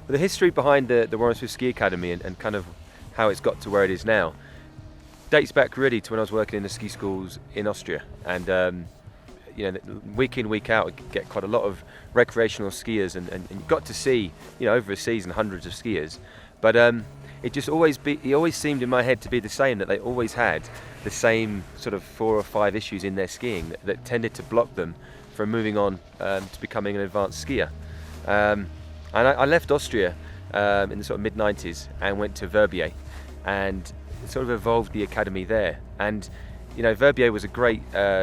But the history behind the Warren Swift Ski Academy and kind of how it's got to where it is now dates back really to when I was working in the ski schools in Austria, and week in, week out, I get quite a lot of recreational skiers, and you got to see, over a season, hundreds of skiers. But it always seemed in my head to be the same, that they always had the same sort of 4 or 5 issues in their skiing that tended to block them from moving on to becoming an advanced skier. And I left Austria in the sort of mid-90s and went to Verbier, and sort of evolved the academy there. And Verbier was a great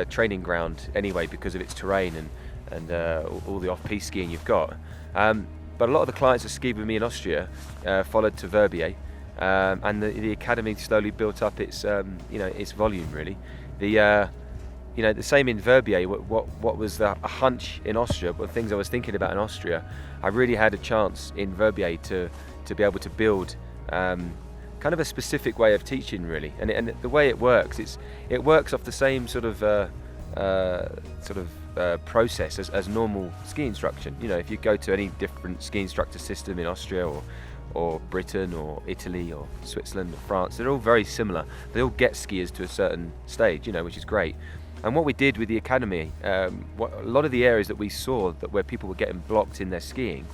training ground anyway, because of its terrain and all the off-piste skiing you've got. But a lot of the clients that skied with me in Austria followed to Verbier, and the academy slowly built up its volume really. The same in Verbier. What was a hunch in Austria, but things I was thinking about in Austria, I really had a chance in Verbier to be able to build kind of a specific way of teaching really. And the way it works off the same sort of process as normal ski instruction. If you go to any different ski instructor system in Austria or Britain or Italy or Switzerland or France, they're all very similar. They all get skiers to a certain stage, which is great. And what we did with the academy, a lot of the areas that we saw where people were getting blocked in their skiing,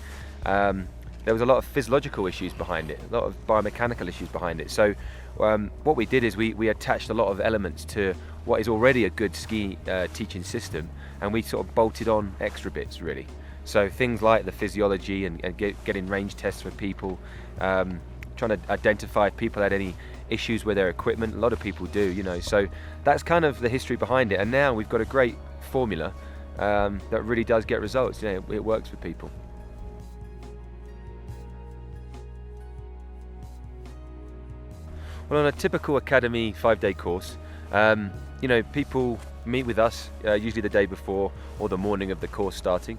there was a lot of physiological issues behind it, a lot of biomechanical issues behind it. So what we did is we attached a lot of elements to what is already a good ski teaching system, and we sort of bolted on extra bits really. So things like the physiology and getting range tests for people, trying to identify if people had any issues with their equipment. A lot of people do, so that's kind of the history behind it. And now we've got a great formula that really does get results. It works for people. Well, on a typical academy 5-day course, people meet with us usually the day before or the morning of the course starting,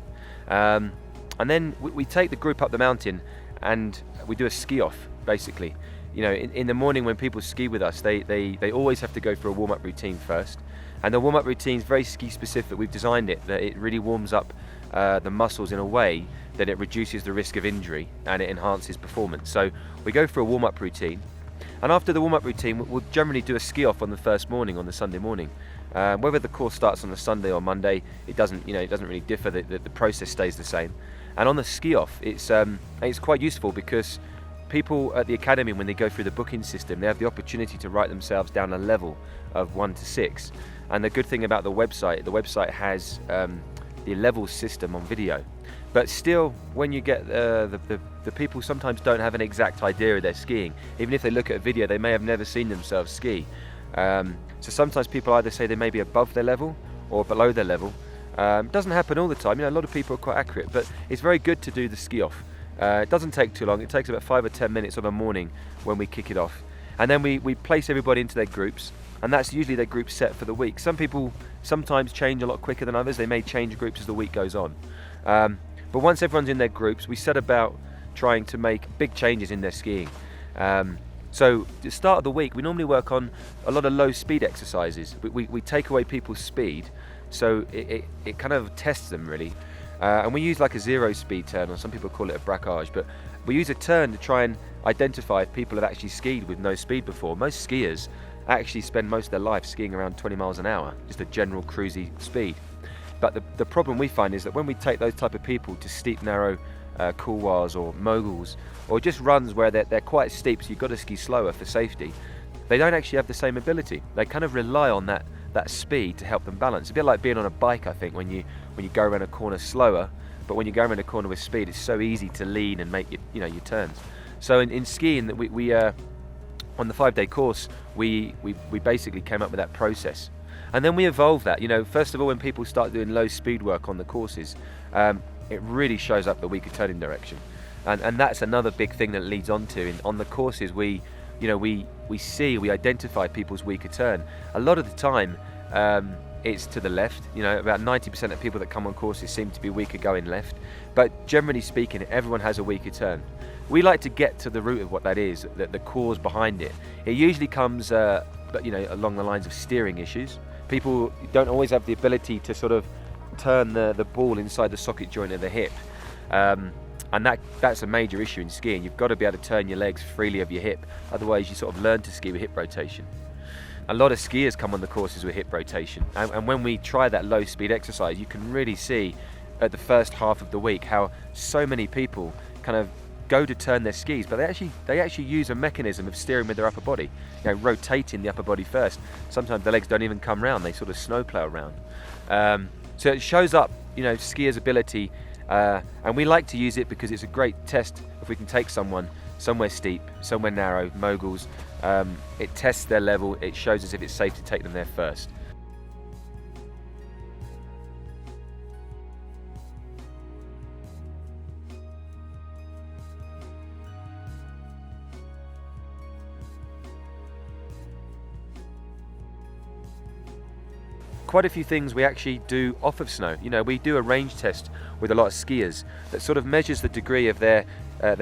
and then we take the group up the mountain and we do a ski off basically. In the morning when people ski with us, they always have to go for a warm-up routine first, and the warm-up routine is very ski specific. We've designed it that it really warms up the muscles in a way that it reduces the risk of injury and it enhances performance. So we go for a warm-up routine, and after the warm-up routine we'll generally do a ski off on the first morning, on the Sunday morning. Whether the course starts on a Sunday or Monday, it doesn't really differ. The process stays the same. And on the ski off, it's quite useful because people at the academy, when they go through the booking system, they have the opportunity to write themselves down a level of 1 to 6. And the good thing about the website has the levels system on video. But still, when you get the people sometimes don't have an exact idea of their skiing. Even if they look at a video, they may have never seen themselves ski. So sometimes people either say they may be above their level or below their level. It doesn't happen all the time. A lot of people are quite accurate, but it's very good to do the ski off. It doesn't take too long. It takes about 5 or 10 minutes on a morning when we kick it off. And then we place everybody into their groups, and that's usually their group set for the week. Some people sometimes change a lot quicker than others. They may change groups as the week goes on. But once everyone's in their groups, we set about trying to make big changes in their skiing. So at the start of the week, we normally work on a lot of low speed exercises. We take away people's speed, so it kind of tests them really. And we use like a 0 speed turn, or some people call it a braquage, but we use a turn to try and identify if people have actually skied with no speed before. Most skiers actually spend most of their life skiing around 20 miles an hour, just a general cruisy speed. But the problem we find is that when we take those type of people to steep, narrow couloirs or moguls, or just runs where they're quite steep, so you've got to ski slower for safety, they don't actually have the same ability. They kind of rely on that speed to help them balance. It's a bit like being on a bike, I think, when you go around a corner slower, but when you go around a corner with speed, it's so easy to lean and make your turns. So in skiing, we on the 5-day course, we basically came up with that process. And then we evolved that. First of all, when people start doing low speed work on the courses, it really shows up the weaker turning direction. And that's another big thing that it leads on to. On the courses, we identify people's weaker turn. A lot of the time, it's to the left. About 90% of people that come on courses seem to be weaker going left. But generally speaking, everyone has a weaker turn. We like to get to the root of what that is, the cause behind it. It usually comes, along the lines of steering issues. People don't always have the ability to sort of turn the ball inside the socket joint of the hip. And that's a major issue in skiing. You've got to be able to turn your legs freely over your hip, otherwise you sort of learn to ski with hip rotation. A lot of skiers come on the courses with hip rotation, and when we try that low speed exercise, you can really see at the first half of the week how so many people kind of go to turn their skis, but they actually use a mechanism of steering with their upper body, rotating the upper body first. Sometimes the legs don't even come round, they sort of snowplow around. So it shows up, skiers' ability, and we like to use it because it's a great test if we can take someone somewhere steep, somewhere narrow, moguls. It tests their level, it shows us if it's safe to take them there first. Quite a few things we actually do off of snow. We do a range test with a lot of skiers that sort of measures the degree of their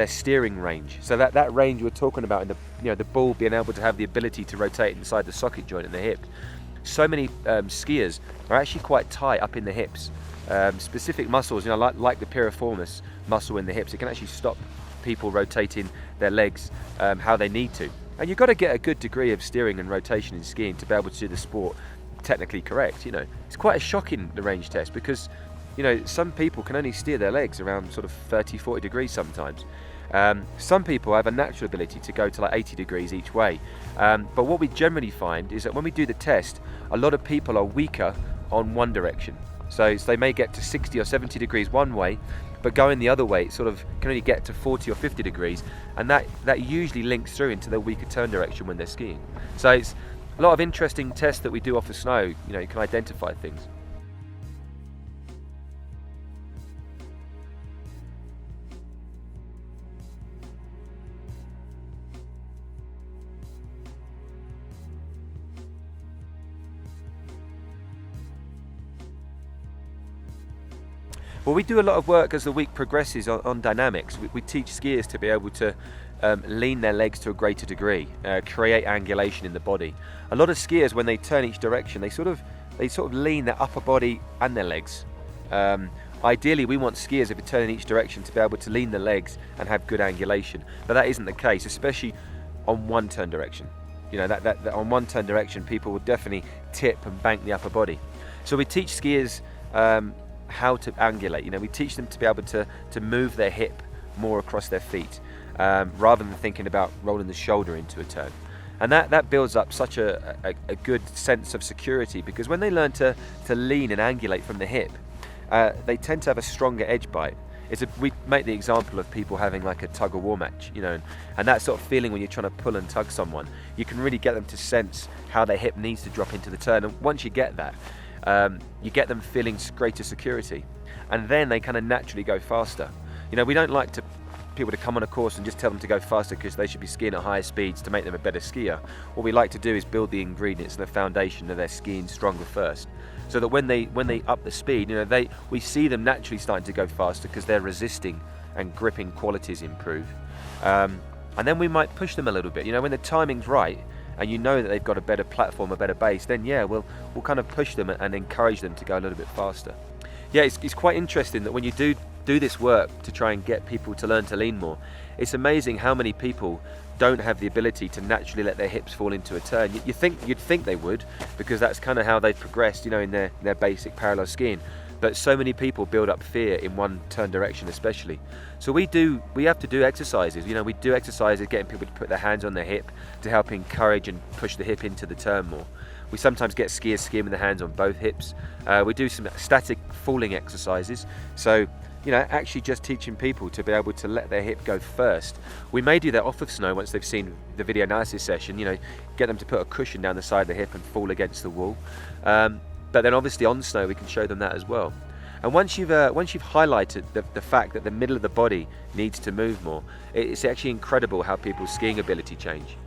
steering range. So that range we're talking about in the ball being able to have the ability to rotate inside the socket joint in the hip. So many skiers are actually quite tight up in the hips. Specific muscles, like the piriformis muscle in the hips, it can actually stop people rotating their legs how they need to. And you've got to get a good degree of steering and rotation in skiing to be able to do the sport technically correct. It's quite a shocking, the range test, because some people can only steer their legs around sort of 30-40 degrees sometimes. Some people have a natural ability to go to like 80 degrees each way, but what we generally find is that when we do the test, a lot of people are weaker on one direction. So they may get to 60 or 70 degrees one way, but going the other way it sort of can only get to 40 or 50 degrees, and that usually links through into their weaker turn direction when they're skiing. So it's a lot of interesting tests that we do off the snow. You can identify things. Well, we do a lot of work as the week progresses on dynamics. We teach skiers to be able to lean their legs to a greater degree, create angulation in the body. A lot of skiers, when they turn each direction, they sort of lean their upper body and their legs. Ideally, we want skiers, if they turn in each direction, to be able to lean the legs and have good angulation, but that isn't the case, especially on one turn direction. That on one turn direction, people will definitely tip and bank the upper body. So we teach skiers how to angulate. We teach them to be able to move their hip more across their feet, rather than thinking about rolling the shoulder into a turn. And that builds up such a good sense of security, because when they learn to lean and angulate from the hip, they tend to have a stronger edge bite. We make the example of people having like a tug of war match, and that sort of feeling when you're trying to pull and tug someone, you can really get them to sense how their hip needs to drop into the turn. And once you get that, you get them feeling greater security, and then they kind of naturally go faster. We don't like people to come on a course and just tell them to go faster because they should be skiing at higher speeds to make them a better skier. What we like to do is build the ingredients and the foundation of their skiing stronger first, so that when they up the speed, we see them naturally starting to go faster because their resisting and gripping qualities improve. And then we might push them a little bit. When the timing's right, and that they've got a better platform, a better base, then we'll kind of push them and encourage them to go a little bit faster. It's quite interesting that when you do this work to try and get people to learn to lean more, it's amazing how many people don't have the ability to naturally let their hips fall into a turn. You'd think they would, because that's kind of how they've progressed, in their basic parallel skiing. But so many people build up fear in one turn direction especially. So we have to do exercises. We do exercises getting people to put their hands on their hip to help encourage and push the hip into the turn more. We sometimes get skiers skiing with their hands on both hips. We do some static falling exercises. So actually just teaching people to be able to let their hip go first. We may do that off of snow once they've seen the video analysis session, get them to put a cushion down the side of the hip and fall against the wall. But then obviously on snow we can show them that as well. And once you've highlighted the fact that the middle of the body needs to move more, it's actually incredible how people's skiing ability change.